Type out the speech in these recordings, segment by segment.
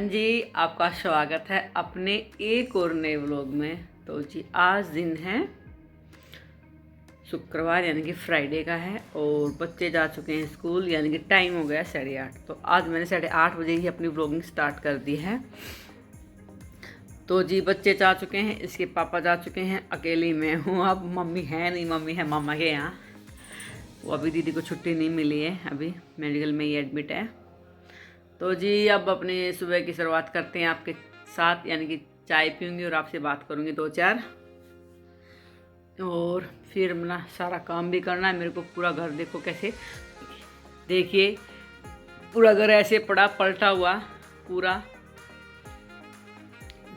जी, आपका स्वागत है अपने एक और नए व्लॉग में। तो जी आज दिन है शुक्रवार यानी कि फ्राइडे का है और बच्चे जा चुके हैं स्कूल यानी कि टाइम हो गया 8:30। तो आज मैंने 8:30 बजे ही अपनी व्लॉगिंग स्टार्ट कर दी है। तो जी बच्चे जा चुके हैं, इसके पापा जा चुके हैं, अकेली मैं हूँ। अब मम्मी है नहीं, मम्मी है मामा के यहाँ। वो अभी दीदी को छुट्टी नहीं मिली है, अभी मेडिकल में ही एडमिट है। तो जी अब अपनी सुबह की शुरुआत करते हैं आपके साथ, यानी कि चाय पीऊँगी और आपसे बात करूँगी 2-4, और फिर अपना सारा काम भी करना है मेरे को। पूरा घर देखो कैसे, देखिए पूरा घर ऐसे पड़ा पलटा हुआ पूरा,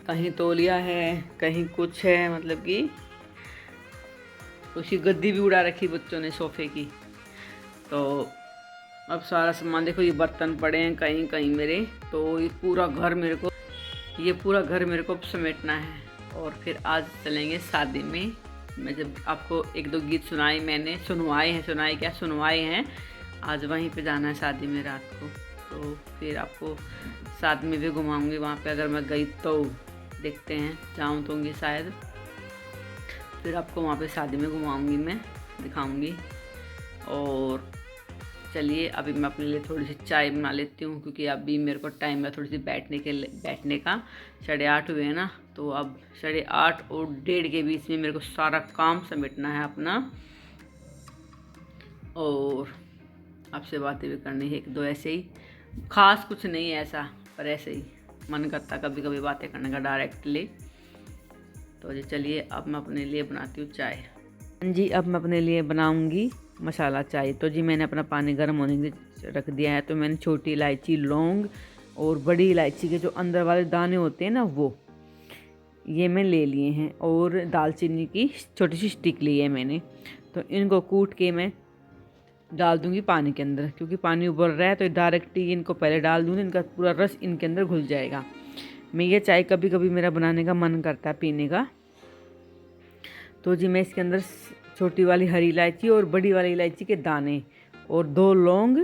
कहीं तौलिया है कहीं कुछ है, मतलब कि उसकी गद्दी भी उड़ा रखी बच्चों ने सोफे की। तो अब सारा सामान देखो, ये बर्तन पड़े हैं कहीं कहीं मेरे। तो ये पूरा घर मेरे को समेटना है। और फिर आज चलेंगे शादी में। मैं जब आपको 1-2 गीत सुनवाए हैं, आज वहीं पे जाना है शादी में रात को। तो फिर आपको शादी में भी घुमाऊंगी वहाँ पे, अगर मैं गई तो देखते हैं, जाऊँ तो शायद। फिर आपको वहाँ पे शादी में घुमाऊंगी, मैं दिखाऊंगी। और चलिए अभी मैं अपने लिए थोड़ी सी चाय बना लेती हूँ, क्योंकि अभी मेरे को टाइम है थोड़ी सी बैठने का। 8:30 हुए हैं ना, तो अब 8:30 और 1:30 के बीच में मेरे को सारा काम समेटना है अपना, और आपसे बातें भी करनी है 1-2, ऐसे ही खास कुछ नहीं है ऐसा, पर ऐसे ही मन करता कभी कभी बातें करने का डायरेक्टली। तो जी चलिए अब मैं अपने लिए बनाती हूँ चाय। जी अब मैं अपने लिए बनाऊँगी मसाला चाय। तो जी मैंने अपना पानी गर्म होने के लिए रख दिया है। तो मैंने छोटी इलायची, लौंग और बड़ी इलायची के जो अंदर वाले दाने होते हैं ना, वो ये मैं ले लिए हैं, और दालचीनी की छोटी सी स्टिक ली है मैंने। तो इनको कूट के मैं डाल दूंगी पानी के अंदर, क्योंकि पानी उबल रहा है। तो डायरेक्टली इनको पहले डाल दूँगी, इनका पूरा रस इनके अंदर घुल जाएगा। मैं ये चाय कभी कभी मेरा बनाने का मन करता है पीने का। तो जी मैं इसके अंदर छोटी वाली हरी इलायची और बड़ी वाली इलायची के दाने और 2 लौंग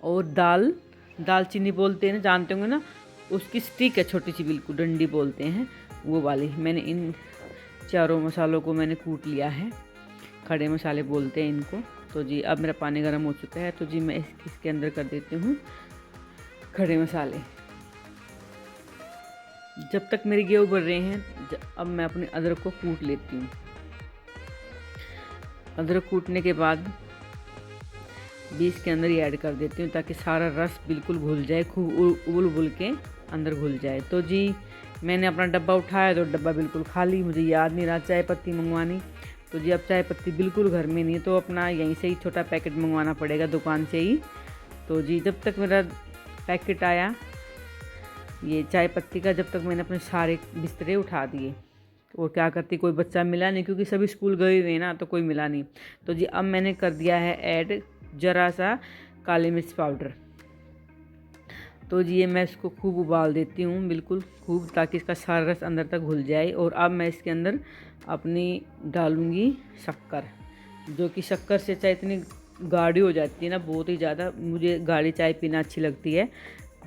और दालचीनी बोलते हैं ना, जानते होंगे ना, उसकी स्टिक है छोटी सी, बिल्कुल डंडी बोलते हैं वो वाली। मैंने इन चारों मसालों को मैंने कूट लिया है, खड़े मसाले बोलते हैं इनको। तो जी अब मेरा पानी गर्म हो चुका है। तो जी मैं इसके अंदर कर देती हूँ खड़े मसाले। जब तक मेरे ये उबल रहे हैं, अब मैं अपने अदरक को कूट लेती हूँ। अदरक कूटने के बाद भी इसके अंदर ही ऐड कर देती हूँ, ताकि सारा रस बिल्कुल घुल जाए, खूब उबल के अंदर घुल जाए। तो जी मैंने अपना डब्बा उठाया तो डब्बा बिल्कुल खाली, मुझे याद नहीं रहा चाय पत्ती मंगवानी। तो जी अब चाय पत्ती बिल्कुल घर में नहीं है, तो अपना यहीं से ही छोटा पैकेट मंगवाना पड़ेगा दुकान से ही। तो जी जब तक मेरा पैकेट आया ये चाय पत्ती का, जब तक मैंने अपने सारे बिस्तरे उठा दिए। और क्या करती, कोई बच्चा मिला नहीं, क्योंकि सभी स्कूल गए हुए ना, तो कोई मिला नहीं। तो जी अब मैंने कर दिया है ऐड ज़रा सा काली मिर्च पाउडर। तो जी ये मैं इसको खूब उबाल देती हूँ, बिल्कुल खूब, ताकि इसका सारा रस अंदर तक घुल जाए। और अब मैं इसके अंदर अपनी डालूँगी शक्कर, जो कि शक्कर से चाय इतनी गाढ़ी हो जाती है ना, बहुत ही ज़्यादा मुझे गाढ़ी चाय पीना अच्छी लगती है,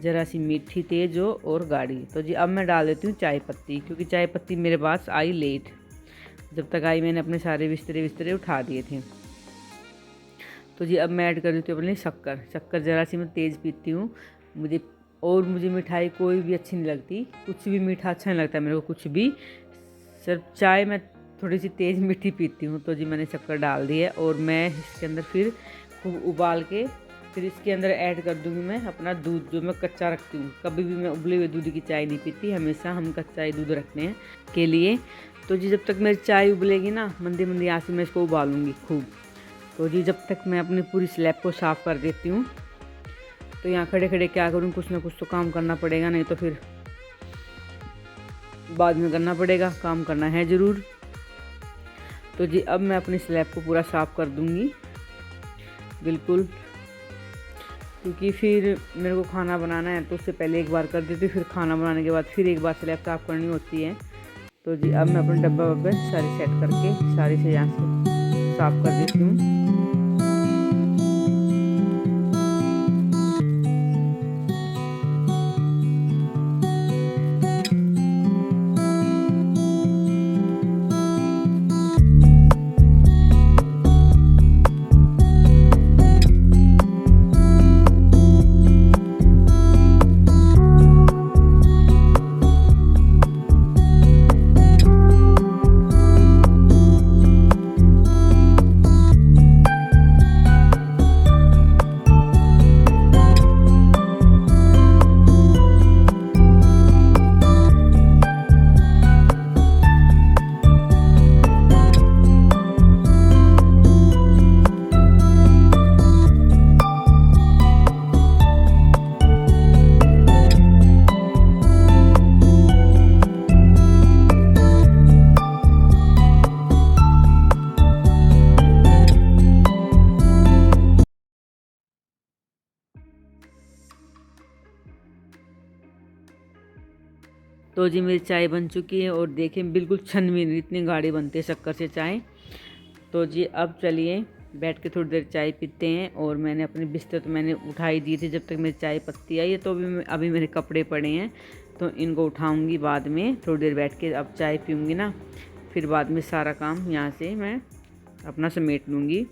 ज़रा सी मीठी तेज हो और गाढ़ी। तो जी अब मैं डाल देती हूँ चाय पत्ती, क्योंकि चाय पत्ती मेरे पास आई लेट। जब तक आई मैंने अपने सारे बिस्तरे उठा दिए थे। तो जी अब मैं ऐड कर देती हूँ अपनी शक्कर ज़रा सी मैं तेज़ पीती हूँ। मुझे मिठाई कोई भी अच्छी नहीं लगती, कुछ भी मीठा अच्छा नहीं लगता मेरे को, कुछ भी, सिर्फ चाय मैं थोड़ी सी तेज़ मीठी पीती हूँ। तो जी मैंने शक्कर डाल दी है, और मैं इसके अंदर फिर खूब उबाल के फिर इसके अंदर ऐड कर दूँगी मैं अपना दूध, जो मैं कच्चा रखती हूँ। कभी भी मैं उबले हुए दूध की चाय नहीं पीती, हमेशा हम कच्चा ही दूध रखते हैं के लिए। तो जी जब तक मेरी चाय उबलेगी ना, मंदी मंदी आँच में इसको उबालूँगी खूब। तो जी जब तक मैं अपनी पूरी स्लैब को साफ़ कर देती हूँ। तो यहाँ खड़े खड़े क्या करूँ, कुछ ना कुछ तो काम करना पड़ेगा, नहीं तो फिर बाद में करना पड़ेगा, काम करना है ज़रूर। तो जी अब मैं अपनी स्लैब को पूरा साफ़ कर दूँगी बिल्कुल, क्योंकि फिर मेरे को खाना बनाना है, तो उससे पहले एक बार कर देती हूँ, फिर खाना बनाने के बाद फिर एक बार स्लैब साफ़ करनी होती है। तो जी अब मैं अपने डब्बा वब्बे सारे सेट करके सारी से यहाँ से साफ़ कर देती हूँ। तो जी मेरी चाय बन चुकी है और देखें बिल्कुल छन भी नहीं, इतनी गाढ़ी बनती है शक्कर से चाय। तो जी अब चलिए बैठ के थोड़ी देर चाय पीते हैं। और मैंने अपने बिस्तर तो मैंने उठाई दी थी जब तक मेरी चाय पत्ती आई है। तो अभी मेरे कपड़े पड़े हैं तो इनको उठाऊंगी बाद में, थोड़ी देर बैठ के। अब चाय पीऊँगी ना, फिर बाद में सारा काम यहाँ से मैं अपना समेट लूँगी।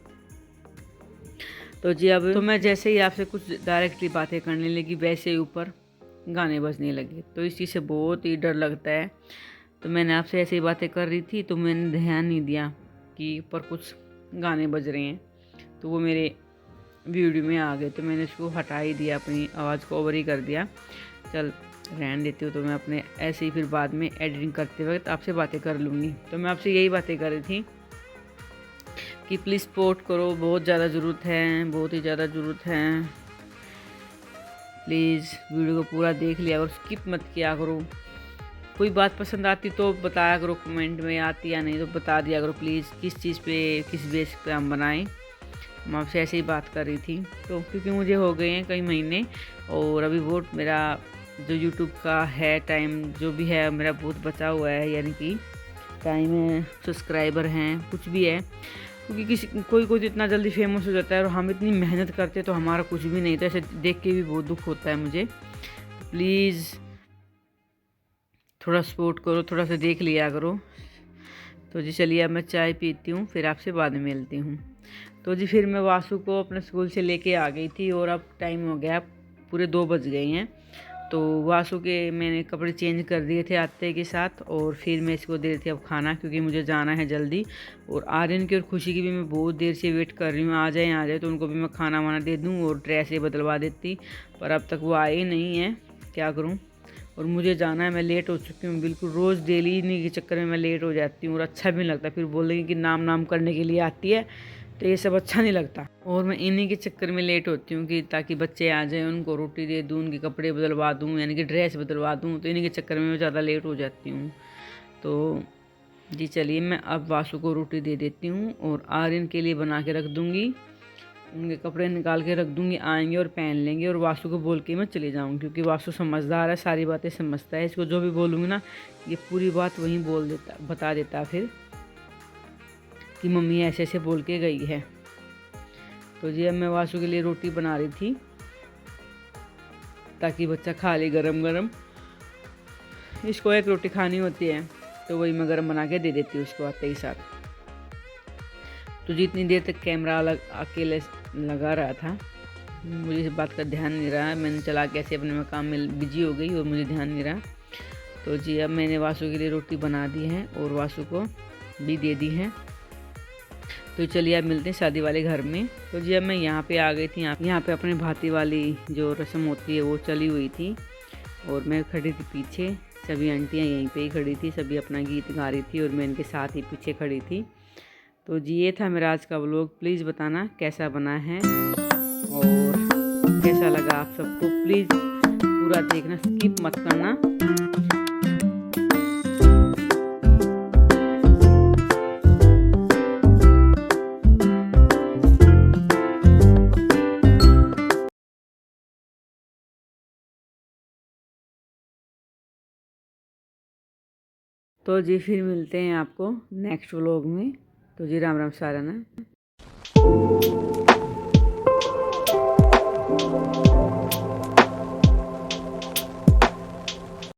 तो जी अब तो मैं जैसे ही आपसे कुछ डायरेक्टली बातें करने लगी वैसे ही ऊपर गाने बजने लगे। तो इस चीज़ से बहुत ही डर लगता है। तो मैंने आपसे ऐसे ही बातें कर रही थी तो मैंने ध्यान नहीं दिया कि ऊपर कुछ गाने बज रहे हैं, तो वो मेरे वीडियो में आ गए। तो मैंने इसको हटा ही दिया, अपनी आवाज़ को ओवर ही कर दिया। चल रहने देती हूँ। तो मैं अपने ऐसे ही फिर बाद में एडिटिंग करते वक्त आपसे बातें कर लूँगी। तो मैं आपसे यही बातें कर रही थी कि प्लीज़ सपोर्ट करो, बहुत ज़्यादा ज़रूरत है, बहुत ही ज़्यादा ज़रूरत है। प्लीज़ वीडियो को पूरा देख लिया और स्किप मत किया करो। कोई बात पसंद आती तो बताया करो कमेंट में, आती या नहीं तो बता दिया करो प्लीज़, किस चीज़ पे किस बेस पे हम बनाएं। मैं आपसे ऐसे ही बात कर रही थी। तो क्योंकि मुझे हो गए हैं कई महीने और अभी बहुत मेरा जो यूट्यूब का है टाइम जो भी है मेरा बहुत बचा हुआ है, यानी कि टाइम है, सब्सक्राइबर हैं, कुछ भी है। क्योंकि कोई तो इतना जल्दी फेमस हो जाता है और हम इतनी मेहनत करते तो हमारा कुछ भी नहीं। तो ऐसे देख के भी बहुत दुख होता है मुझे। तो प्लीज़ थोड़ा सपोर्ट करो, थोड़ा सा देख लिया करो। तो जी चलिए अब मैं चाय पीती हूँ, फिर आपसे बाद में मिलती हूँ। तो जी फिर मैं वासु को अपने स्कूल से लेके आ गई थी और अब टाइम हो गया, पूरे 2 बज गए हैं। तो वासु के मैंने कपड़े चेंज कर दिए थे आते के साथ और फिर मैं इसको दे रही थी अब खाना, क्योंकि मुझे जाना है जल्दी। और आर्यन की और खुशी की भी मैं बहुत देर से वेट कर रही हूँ, आ जाए तो उनको भी मैं खाना वाना दे दूँ और ड्रेस ये बदलवा देती, पर अब तक वो आए ही नहीं हैं, क्या करूँ। और मुझे जाना है, मैं लेट हो चुकी हूँ बिल्कुल। रोज़ डेली इन्हीं के चक्कर में मैं लेट हो जाती हूँ और अच्छा भी नहीं लगता। फिर बोलेंगे कि नाम करने के लिए आती है, तो ये सब अच्छा नहीं लगता। और मैं इन्हीं के चक्कर में लेट होती हूँ कि ताकि बच्चे आ जाएं, उनको रोटी दे दूँ, उनके कपड़े बदलवा दूँ, यानी कि ड्रेस बदलवा दूँ। तो इन्हीं के चक्कर में मैं ज़्यादा लेट हो जाती हूँ। तो जी चलिए मैं अब वासु को रोटी दे देती हूँ और आर्यन के लिए बना के रख दूँगी। उनके कपड़े निकाल के रख दूँगी, आएंगे और पहन लेंगे। और वासु को बोल के मैं चली जाऊँगी, क्योंकि वासु समझदार है, सारी बातें समझता है। इसको जो भी बोलूँगी ना ये पूरी बात वहीं बोल देता, बता देता फिर कि मम्मी ऐसे ऐसे बोल के गई है। तो जी अब मैं वासु के लिए रोटी बना रही थी ताकि बच्चा खा ले गरम गरम। इसको एक रोटी खानी होती है तो वही मैं गरम बना के दे देती हूँ उसको आते ही साथ। तो जितनी देर तक कैमरा अकेले लगा रहा था मुझे इस बात का ध्यान नहीं रहा, मैंने चला कैसे अपने में काम में बिजी हो गई और मुझे ध्यान नहीं रहा। तो जी अब मैंने वासु के लिए रोटी बना दी है और वासु को भी दे दी है। तो चलिए अब मिलते हैं शादी वाले घर में। तो जी अब मैं यहाँ पे आ गई थी। यहाँ पे अपने भाती वाली जो रस्म होती है वो चली हुई थी और मैं खड़ी थी पीछे। सभी आंटियाँ यहीं पे ही खड़ी थी, सभी अपना गीत गा रही थी और मैं इनके साथ ही पीछे खड़ी थी। तो जी ये था मेरा आज का व्लॉग। प्लीज़ बताना कैसा बना है और कैसा लगा आप सबको। प्लीज़ पूरा देखना, स्किप मत करना। तो जी फिर मिलते हैं आपको नेक्स्ट व्लॉग में। तो जी राम राम सारा ना।